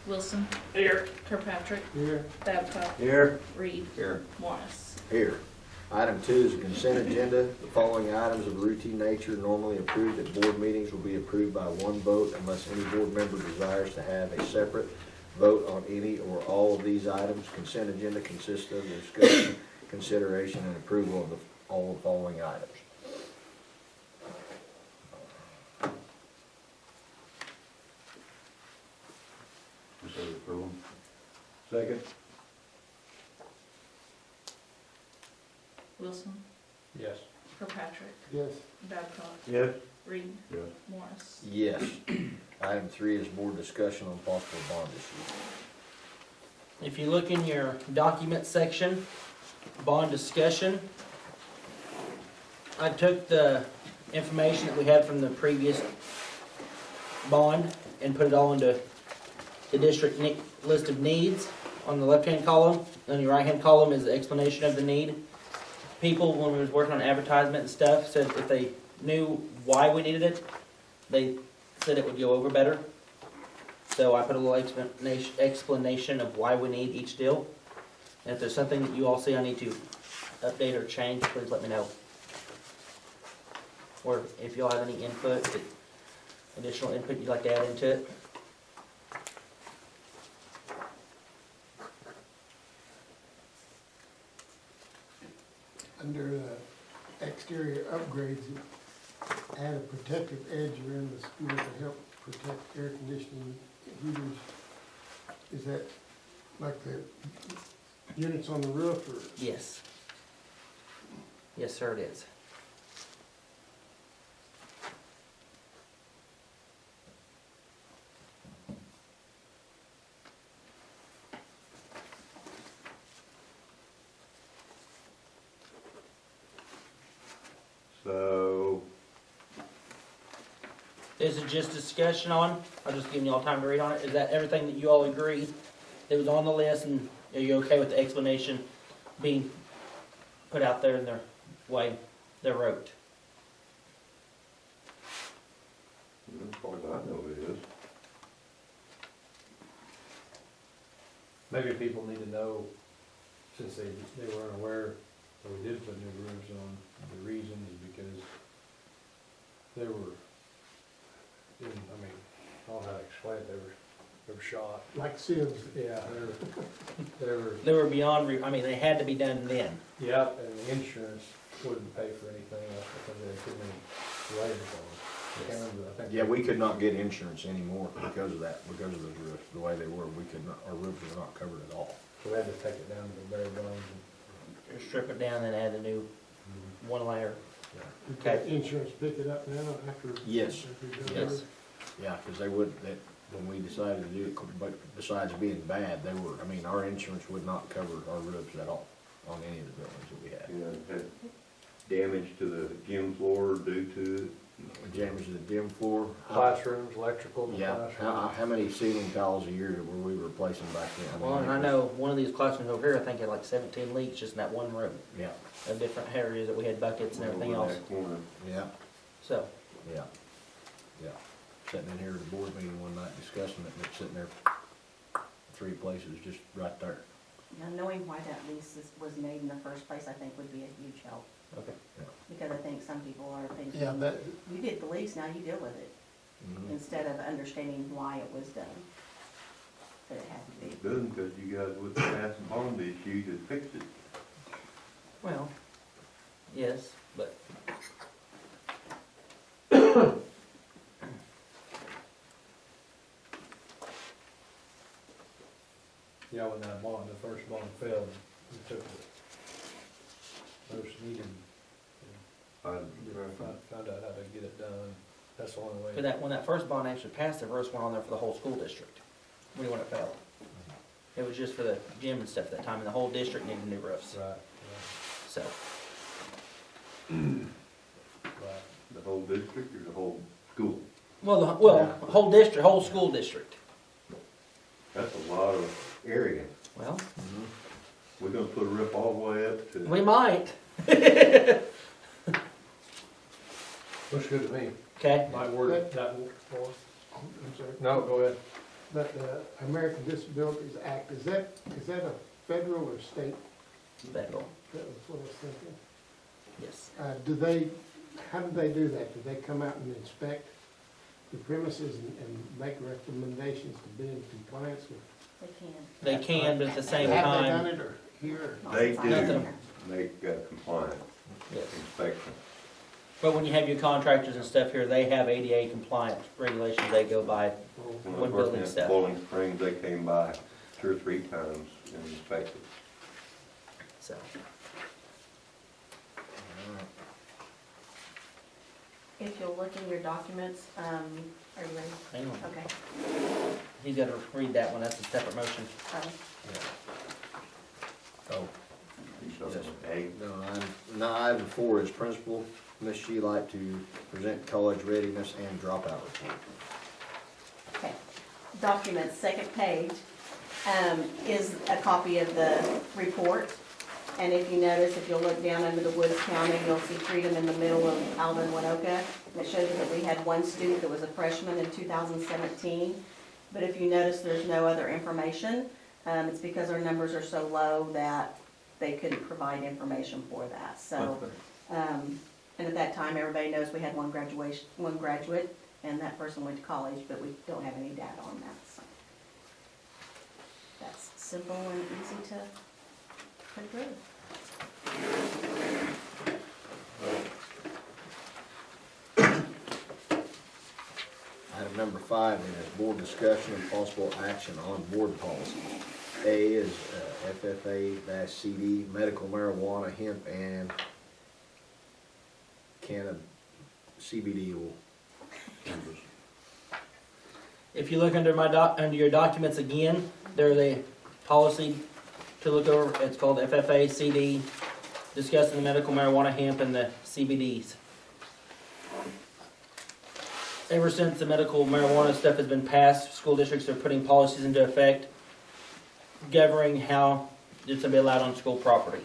Wilson, Here. Kirkpatrick, Here. Babcock, Here. Reed, Here. Morris. Here. Item 2 is a consent agenda. The following items of routine nature normally approved at board meetings will be approved by one vote unless any board member desires to have a separate vote on any or all of these items. Consent agenda consists of discussion, consideration, and approval of all the following items. Second. Wilson, Yes. Kirkpatrick, Yes. Babcock, Yes. Reed, Yes. Morris. Yes. Item 3 is board discussion on possible bond issue. If you look in your document section, bond discussion, I took the information that we had from the previous bond and put it all into the district list of needs on the left-hand column. On your right-hand column is the explanation of the need. People, when we was working on advertisement and stuff, said if they knew why we needed it, they said it would go over better. So I put a little explanation of why we need each deal. And if there's something that you all see I need to update or change, please let me know. Or if y'all have any input, additional input you'd like to add into it. Under exterior upgrades, add a protective edge around the school to help protect air conditioning heaters. Is that like the units on the roof or? Yes. Yes, sir, it is. So, This is just discussion on, I'm just giving you all time to read on it. Is that everything that you all agree that was on the list, and are you okay with the explanation being put out there in their way they wrote? as far as I know it is. Maybe people need to know, since they were unaware that we did put new roofs on, the reason is because they were, I mean, I don't know how to explain it, they were shot. Like sieves. Yeah, they were, They were beyond, I mean, they had to be done then. yep, and the insurance wouldn't pay for anything else because they couldn't even write it on. I can't remember, I think. Yeah, we could not get insurance anymore because of that, because of those roofs, the way they were. We could not, our roofs were not covered at all. So we had to take it down to the bare bones Strip it down and add a new and. one layer. Did Okay. the insurance pick it up now after? Yes. after you've done Yes. it? Yeah, because they would, that, when we decided to do it, but besides being bad, they were, I mean, our insurance would not cover our roofs at all on any of the buildings that we had. You know, had damage to the gym floor due to it. Damage to the gym floor. Classrooms, electrical, in the Yeah, classrooms. how many ceiling tiles a year were we replacing back then? Well, and I know one of these classrooms over here, I think had like 17 leaks just in that one room. Yeah, Of different areas that we had buckets and everything over else. that corner. yeah, So, yeah, yeah. Sitting in here at the board meeting one night discussing it, and it's sitting there, 3 places just right there. Now, knowing why that lease was made in the first place, I think would be a huge help, okay. because I think some people are thinking, Yeah, that, you did the lease, now you deal with it, Mhm. instead of understanding why it was done. That it had to It be. doesn't, because you guys with the past bond issue that fixed it. Well, yes, but Yeah, when that bond, the first bond failed, we took the most needed, found out how to get it done. That's the only for way. that, when that first bond actually passed, the first one on there for the whole school district. When it failed. It was just for the gym and stuff at that time, and the whole district needed new roofs, Right, so. right. The whole district or the whole school? Well, whole district, whole school district. That's a lot of area. Well, We're gonna put a roof all the way up to. we might, Looks good to me. okay? Might word it that more. I'm sorry. No, go ahead. But the American Disabilities Act, is that a federal or state? Federal, That was what I was thinking. yes. How do they do that? Do they come out and inspect the premises and make recommendations to be in compliance with? They can. They can, but at the same Have they done time, it or here? Not They since do. I've been here. Make compliance yes. inspection. But when you have your contractors and stuff here, they have ADA compliant regulations they go by. When I What was working building at stuff? Bowling Springs, they came by 2 or 3 times and inspected. So, If you'll look in your documents, are you ready? hang on. Okay. He's got to read that one. That's a separate motion. Oh, Yes. item 4 is principal. Ms. Sheelight to present college readiness and dropout report. Okay. Document, second page, is a copy of the report. And if you notice, if you'll look down under the Woods County, you'll see Freedom in the middle of Alvin, Winoka. And it shows you that we had one student that was a freshman in 2017. But if you notice, there's no other information. It's because our numbers are so low that they couldn't provide information for that. So, and at that time, everybody knows we had one graduate, and that person went to college, but we don't have any data on that. So that's simple and easy to put through. Item number 5 is board discussion and possible action on board policy. A is FFA-CD, medical marijuana, hemp, and cannabis, CBD oil. If you look under under your documents again, there's a policy to look over. It's called FFA CD, discussing the medical marijuana, hemp, and the CBDs. Ever since the medical marijuana stuff has been passed, school districts are putting policies into effect governing how it's to be allowed on school property.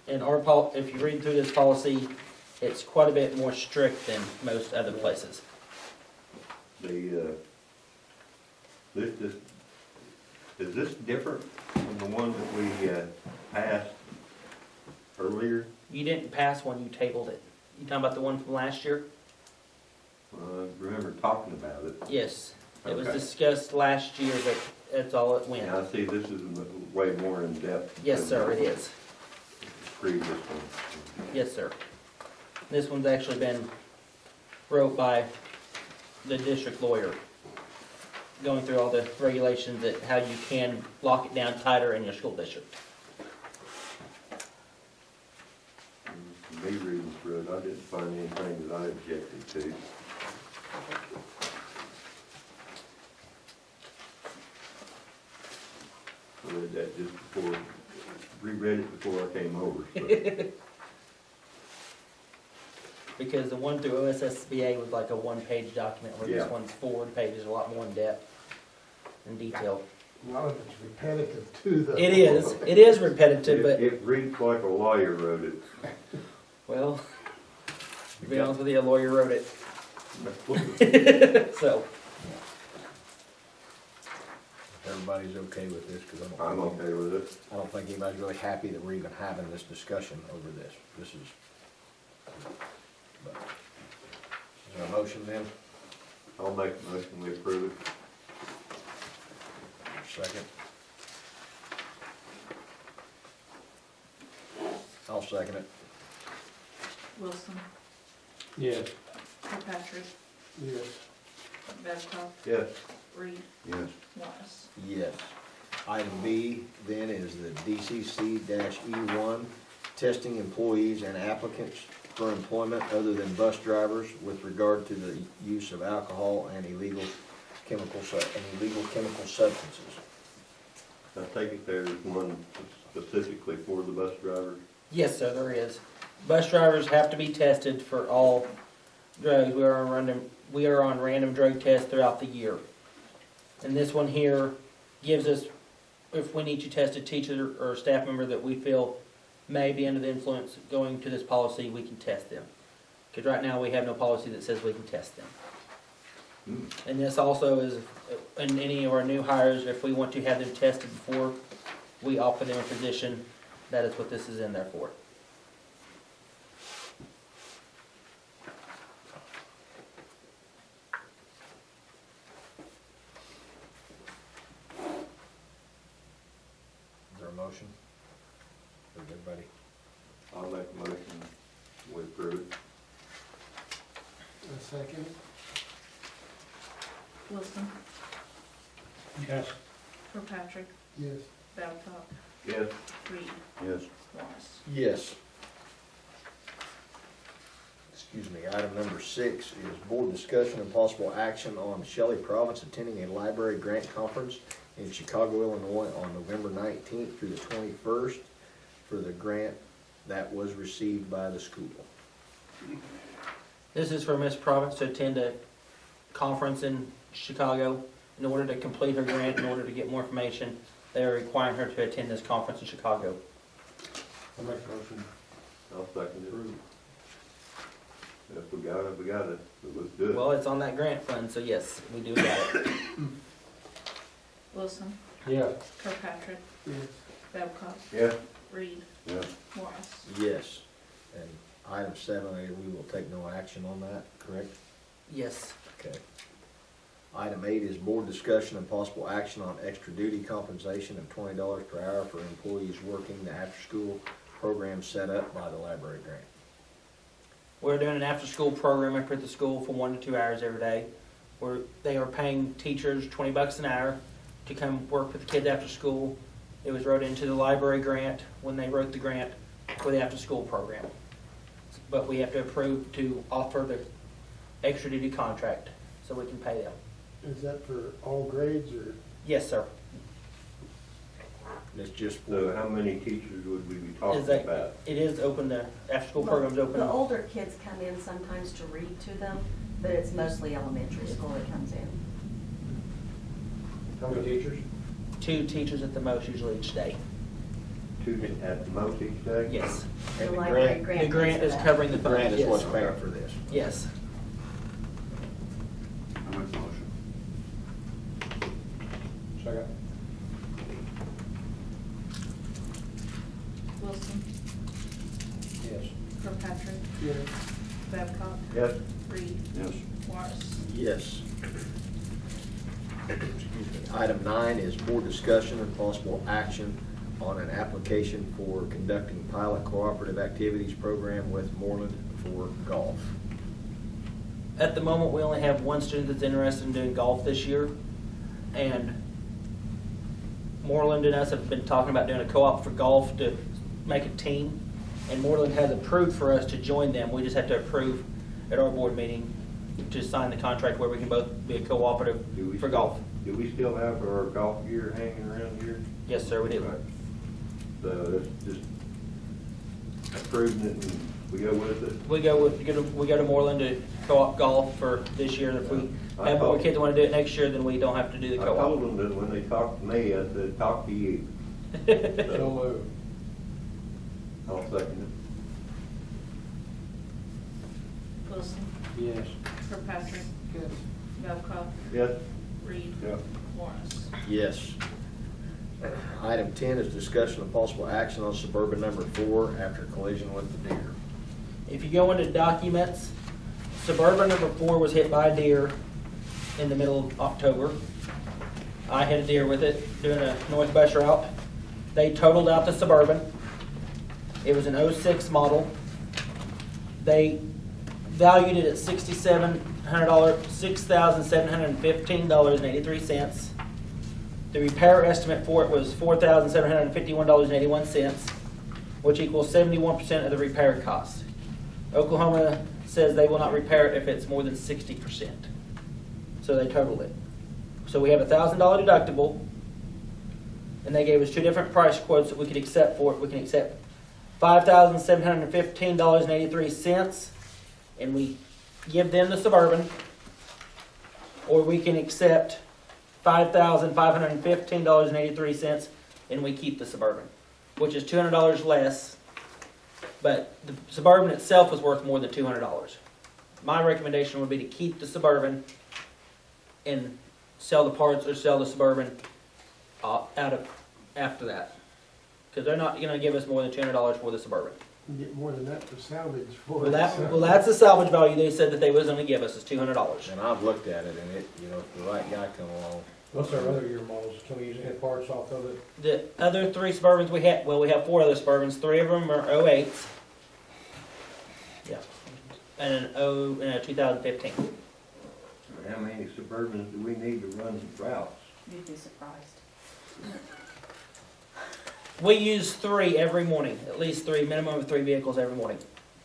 And if you read through this policy, it's quite a bit more strict than most other places. Is this different from the one that we passed earlier? You didn't pass one, you tabled it. You talking about the one from last year? I remember talking about it. Yes. It was Okay. discussed last year, but that's all it went. And I see this is way more in depth. Yes, than sir, it the is. Previous one. Yes, sir. This one's actually been wrote by the district lawyer, going through all the regulations that how you can lock it down tighter in your school district. Me reading through it, I didn't find anything that I objected to. I read that just before, reread it before I came over, so. Because the one through OSSBA was like a one-page document, where this Yeah. one's 4 pages, a lot more in depth and detail. A lot of it's repetitive too, though. It is repetitive, but, It reads like a lawyer wrote it. well, to be honest with you, a lawyer wrote it, so. Everybody's okay with this, because I'm okay with it. I don't think anybody's really happy that we're even having this discussion over this. This is, but, is there a motion then? I'll make a motion, we approve it. Second? I'll second it. Wilson, Yes. Kirkpatrick, Yes. Babcock, Yes. Reed, Yes. Morris. Yes. Item B then is the DCC-E1, testing employees and applicants for employment other than bus drivers with regard to the use of alcohol and illegal chemical substances. I take it there's one specifically for the bus drivers? Yes, sir, there is. Bus drivers have to be tested for all drugs. We are on random drug tests throughout the year. And this one here gives us, if we need to test a teacher or a staff member that we feel may be under the influence going to this policy, we can test them. Because right now we have no policy that says we can test them. And this also is, in any of our new hires, if we want to have them tested before we offer them a position, that is what this is in there for. Is there a motion? For everybody? I'll make a motion, we approve it. A second? Wilson, Yes. Kirkpatrick, Yes. Babcock, Yes. Reed, Yes. Morris. Yes. Excuse me, item number 6 is board discussion and possible action on Shelley Province attending a library grant conference in Chicago, Illinois on November 19th through the 21st for the grant that was received by the school. This is for Miss Province to attend a conference in Chicago. In order to complete her grant, in order to get more information, they are requiring her to attend this conference in Chicago. I'll make a motion I'll second to approve. it. If we got it, we got it. But let's do it. Well, it's on that grant fund, so yes, we do got it. Wilson, Yes. Kirkpatrick, Yes. Babcock, Yes. Reed, Yes. Morris. Yes. And item 7A, we will take no action on that, correct? Yes. Okay. Item 8 is board discussion and possible action on extra duty compensation of $20 per hour for employees working the after-school program set up by the library grant. We're doing an after-school program up at the school for 1 to 2 hours every day. They are paying teachers $20 an hour to come work with the kids after school. It was wrote into the library grant when they wrote the grant for the after-school program. But we have to approve to offer the extra duty contract so we can pay them. Is that for all grades or? Yes, sir. It's just So for, how many teachers would we be Is talking that- about? It is open, the after-school program's open. The older kids come in sometimes to read to them, but it's mostly elementary school that comes in. How many teachers? 2 teachers at the most usually each day. 2 at the most each day? Yes. The and the library grant, grant. The grant pays is for that. covering the the funds. grant is Yes. what's paying for this. Yes. I make a motion. Second. Wilson, Yes. Kirkpatrick, Yes. Babcock, Yes. Reed, Yes. Morris. Yes. Excuse me. Item 9 is board discussion and possible action on an application for conducting pilot cooperative activities program with Moreland for golf. At the moment, we only have 1 student that's interested in doing golf this year. And Moreland and us have been talking about doing a co-op for golf to make a team. And Moreland has approved for us to join them. We just have to approve at our board meeting to sign the contract where we can both be a cooperative Do we for still- golf. Do we still have our golf gear hanging around here? Yes, sir, we do. Right. So that's just approving it and we go with it? We go to Moreland to co-op golf for this year. If we I have more thought- kids that want to do it next year, then we don't have to do the I told co-op. them that when they talked to me, I said, talk to you. So moved. I'll second Wilson, Yes. Kirkpatrick, Yes. Babcock, it. Yes? Reed, Yeah. Morris. Yes. Item 10 is discussion of possible action on Suburban number 4 after collision with the deer. If you go into documents, Suburban number 4 was hit by a deer in the middle of October. I hit a deer with it doing a north bus route. They totaled out the Suburban. It was an 06 model. They valued it at $6,715.83. The repair estimate for it was $4,751.81, which equals 71% of the repair cost. Oklahoma says they will not repair it if it's more than 60%. So they totaled it. So we have a $1,000 deductible, and they gave us 2 different price quotes that we could accept for it. We can accept $5,715.83, and we give them the Suburban, or we can accept $5,515.83, and we keep the Suburban, which is $200 less, but the Suburban itself was worth more than $200. My recommendation would be to keep the Suburban and sell the parts or sell the Suburban after that. Cause they're not gonna give us more than $200 for the Suburban. You get more than that for salvage for Well, it. that's the salvage value they said that they was gonna give us is $200. And I've looked at it, and it, you know, if the right guy come along, What's our other year models? Can we use any parts off of it? The other 3 Suburbans we have, well, we have 4 other Suburbans, 3 of them are 08s. Yeah. And a 2015. How many Suburbans do we need to run routes? You'd be surprised. We use 3 every morning, at least 3, minimum of 3 vehicles every morning.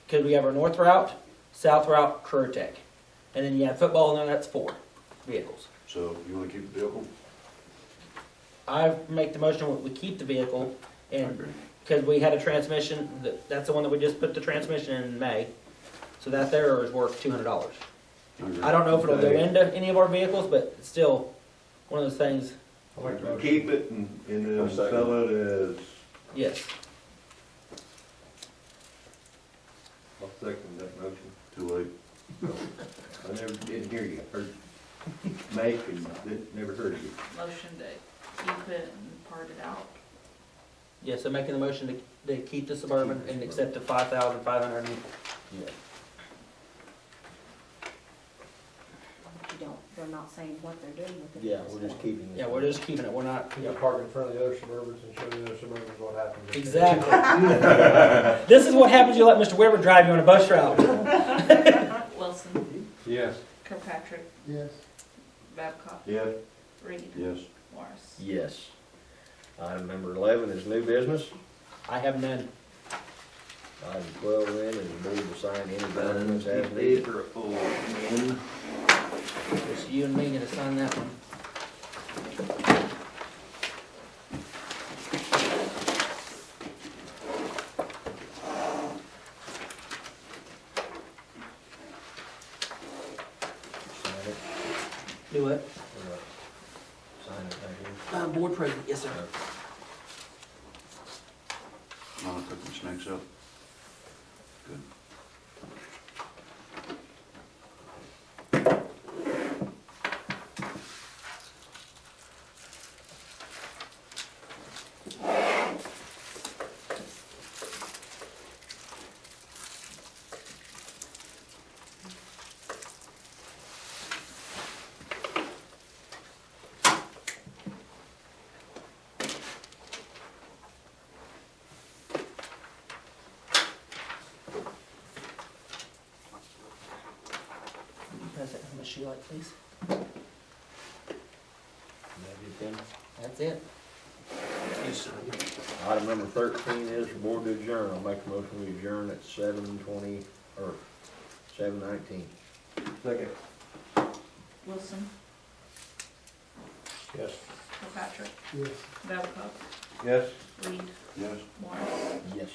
Because we have our north route, south route, Career Tech. And then you have football, and then that's 4 vehicles. So you wanna keep the vehicle? I make the motion that we keep the vehicle, and, because we had a transmission, that's the one that we just put the transmission in May. So that there is worth $200. I don't know if it'll go into any of our vehicles, but it's still one of those things, I'll make the motion. Keep it and I'll then second. sell it as, yes. I'll second that motion. Too late. I never did hear you. Heard make and never heard you. Motion to keep it and part it out. Yes, I'm making the motion to keep the Suburban and accept the $5,500. yeah. But you don't, they're not saying what they're doing with it. Yeah, we're just keeping this. Yeah, we're just keeping it, we're not, You gotta park in front of the other Suburbans and show the other Suburbans what happens. exactly. This is what happens, you let Mr. Weber drive you on a bus route. Wilson, Yes. Kirkpatrick, Yes, Babcock, Yes. Reed, Yes. Morris. Yes. Item number 11 is new business. I have none. Item 12 then is the board to sign any documents as needed. It's you and me gonna sign that one. Sign it. Do it. Sign it right here. Board president, yes, sir. Want to cook some snakes up? Good. Pass that to Ms. Sheila, please. That it then? That's it. Item number 13 is for board to adjourn. I'll make a motion we adjourn at 7:20, or 7:19. Second. Wilson, Yes. Kirkpatrick, yes. Babcock, Yes. Reed, Yes. Morris. Yes.